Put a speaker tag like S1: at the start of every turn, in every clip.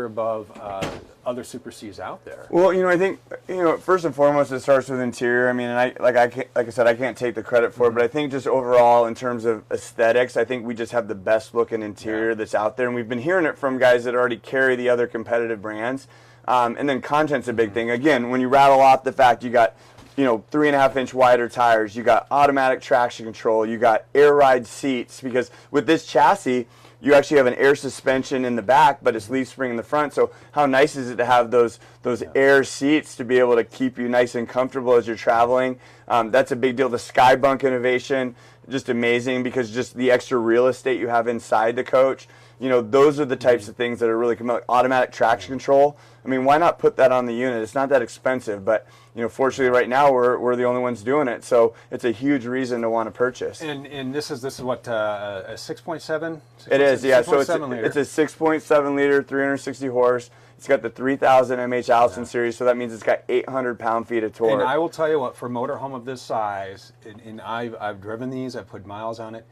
S1: above other Super Cs out there?
S2: Well, I think, first and foremost, it starts with interior. I mean, and like I said, I can't take the credit for it, but I think just overall, in terms of aesthetics, I think we just have the best looking interior that's out there, and we've been hearing it from guys that already carry the other competitive brands. And then content's a big thing. Again, when you rattle off the fact you got 3.5-inch wider tires, you got automatic traction control, you got air ride seats, because with this chassis, you actually have an air suspension in the back, but it's leaf spring in the front. So how nice is it to have those air seats to be able to keep you nice and comfortable as you're traveling? That's a big deal. The Skybunk innovation, just amazing, because just the extra real estate you have inside the coach. Those are the types of things that are really like automatic traction control. I mean, why not put that on the unit? It's not that expensive, but fortunately right now we're the only ones doing it, so it's a huge reason to want to purchase.
S1: And this is what, a 6.7?
S2: It is, yeah. So it's a 6.7 liter, 360 horse. It's got the 3000 mH Allison series, so that means it's got 800 pound-feet of torque.
S1: And I will tell you what, for a motorhome of this size, and I've driven these, I've put miles on it.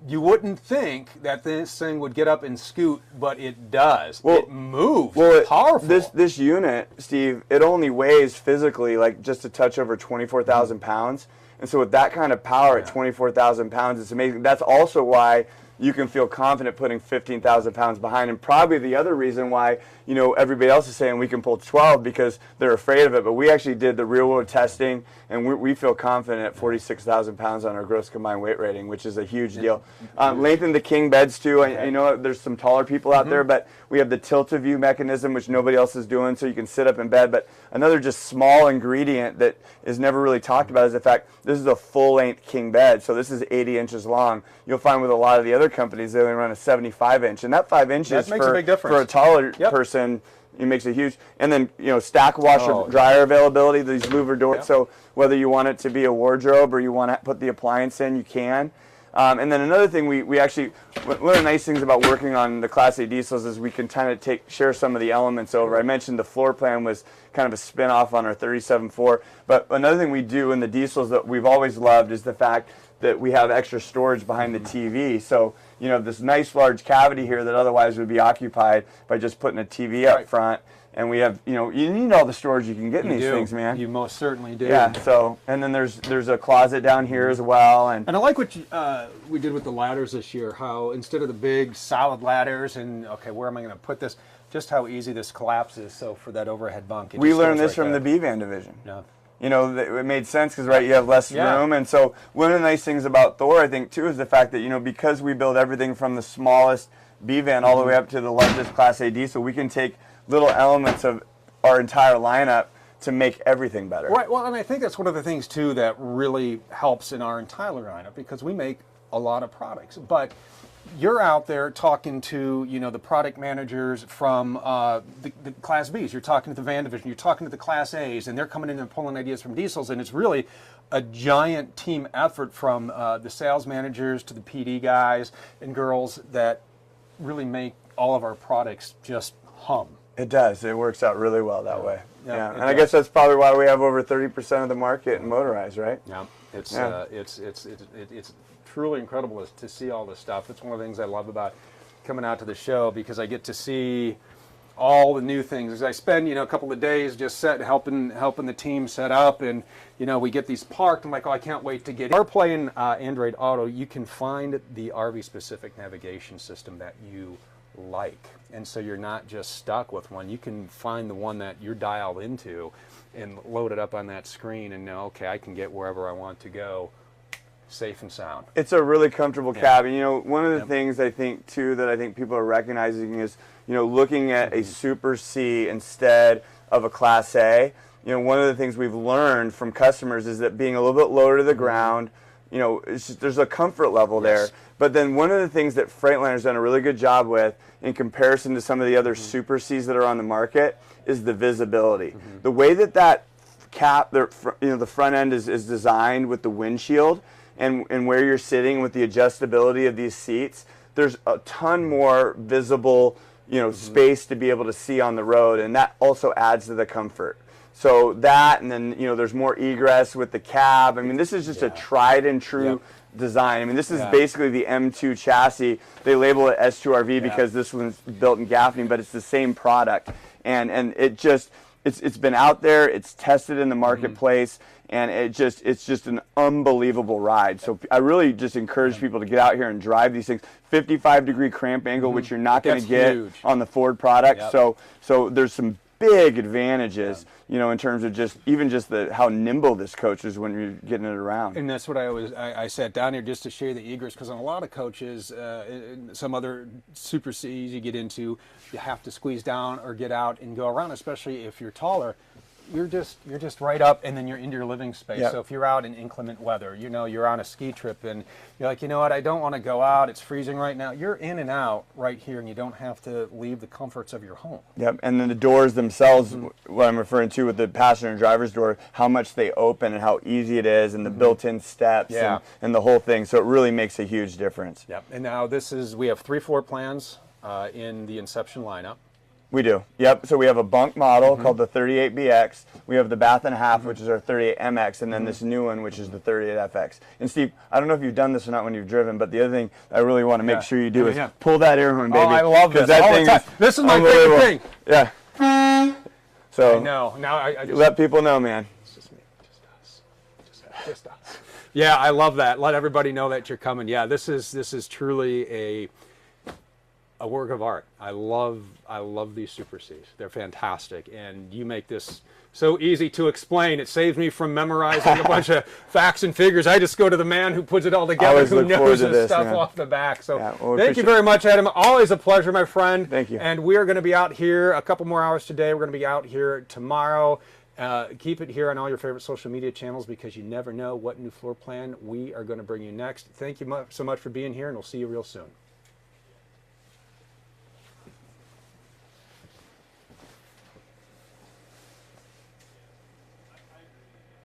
S1: You wouldn't think that this thing would get up and scoot, but it does. Well, it moves. Well, powerful.
S2: This unit, Steve, it only weighs physically like just a touch over 24,000 pounds. And so with that kind of power at 24,000 pounds, it's amazing. That's also why you can feel confident putting 15,000 pounds behind. And probably the other reason why, everybody else is saying we can pull 12 because they're afraid of it. But we actually did the real world testing, and we feel confident at 46,000 pounds on our gross combined weight rating, which is a huge deal. Lengthen the king beds too. I know there's some taller people out there, but we have the tilt-a-view mechanism, which nobody else is doing, so you can sit up in bed. But another just small ingredient that is never really talked about is the fact this is a full-length king bed. So this is 80 inches long. You'll find with a lot of the other companies, they only run a 75-inch, and that 5 inches
S1: makes a big difference.
S2: For a taller person, it makes a huge. And then stack washer dryer availability, these louver doors. So whether you want it to be a wardrobe or you want to put the appliance in, you can. And then another thing, we actually, one of the nice things about working on the Class A diesels is we can kind of share some of the elements over. I mentioned the floor plan was kind of a spin-off on our 37.4, but another thing we do in the diesels that we've always loved is the fact that we have extra storage behind the TV. So, this nice large cavity here that otherwise would be occupied by just putting a TV up front. And we have, you need all the storage you can get in these things, man.
S1: You most certainly do.
S2: Yeah. So, and then there's a closet down here as well. And
S1: I like what we did with the ladders this year. How instead of the big solid ladders and okay, where am I going to put this? Just how easy this collapses. So for that overhead bunk,
S2: we learned this from the B-Van division. Yeah. It made sense because you have less room. And so one of the nice things about Thor, I think, too, is the fact that because we build everything from the smallest B-Van all the way up to the largest Class A diesel, we can take little elements of our entire lineup to make everything better.
S1: Right. Well, and I think that's one of the things too that really helps in our entire lineup, because we make a lot of products. But you're out there talking to the product managers from the Class Bs. You're talking to the van division. You're talking to the Class As, and they're coming in and pulling ideas from diesels. And it's really a giant team effort from the sales managers to the PD guys and girls that really make all of our products just hum.
S2: It does. It works out really well that way. Yeah. And I guess that's probably why we have over 30% of the market in motorized, right?
S1: Yeah. It's truly incredible to see all this stuff. It's one of the things I love about coming out to the show, because I get to see all the new things. As I spend a couple of days just helping the team set up, and we get these parked. I'm like, I can't wait to get in. CarPlay and Android Auto, you can find the RV specific navigation system that you like, and so you're not just stuck with one. You can find the one that you're dialed into and load it up on that screen and know, okay, I can get wherever I want to go safe and sound.
S2: It's a really comfortable cabin. One of the things I think too that I think people are recognizing is looking at a Super C instead of a Class A. One of the things we've learned from customers is that being a little bit lower to the ground, there's a comfort level there. But then one of the things that Freightliner's done a really good job with, in comparison to some of the other Super Cs that are on the market, is the visibility. The way that cap, the front end is designed with the windshield, and where you're sitting with the adjustability of these seats, there's a ton more visible, space to be able to see on the road, and that also adds to the comfort. So that, and then there's more egress with the cab. I mean, this is just a tried and true design. I mean, this is basically the M2 chassis. They label it S2RV because this one's built in Gaffney, but it's the same product. And it just, it's been out there, it's tested in the marketplace, and it's just an unbelievable ride. So I really just encourage people to get out here and drive these things. 55-degree cramp angle, which you're not going to get on the Ford product. So there's some big advantages, you know, in terms of just how nimble this coach is when you're getting it around.
S1: And that's what I sat down here just to share the egress, because on a lot of coaches, some other Super Cs you get into, you have to squeeze down or get out and go around, especially if you're taller. You're just right up, and then you're into your living space. So if you're out in inclement weather, you know, you're on a ski trip and you're like, you know what, I don't want to go out, it's freezing right now. You're in and out right here, and you don't have to leave the comforts of your home.
S2: Yep, and then the doors themselves, what I'm referring to with the passenger and driver's door, how much they open and how easy it is, and the built-in steps and the whole thing. So it really makes a huge difference.
S1: Yep, and now we have 3 floor plans in the Inception lineup.
S2: We do. Yep. So we have a bunk model called the 38BX. We have the bath and a half, which is our 38MX, and then this new one, which is the 38FX. And Steve, I don't know if you've done this or not when you've driven, but the other thing I really want to make sure you do is pull that air horn, baby.
S1: Oh, I love this
S2: that
S1: all
S2: thing
S1: the time. This is my favorite thing.
S2: Yeah. So
S1: I know. Now I just
S2: let people know, man.
S1: It's just me. Just us. Yeah, I love that. Let everybody know that you're coming. Yeah, this is truly a work of art. I love these Super Cs. They're fantastic, and you make this so easy to explain. It saves me from memorizing a bunch of facts and figures. I just go to the man who puts it all together, who knows this stuff off the back. So thank you very much, Adam. Always a pleasure, my friend.
S2: Thank you.
S1: And we are going to be out here a couple more hours today. We're going to be out here tomorrow. Keep it here on all your favorite social media channels, because you never know what new floor plan we are going to bring you next. Thank you so much for being here, and we'll see you real soon.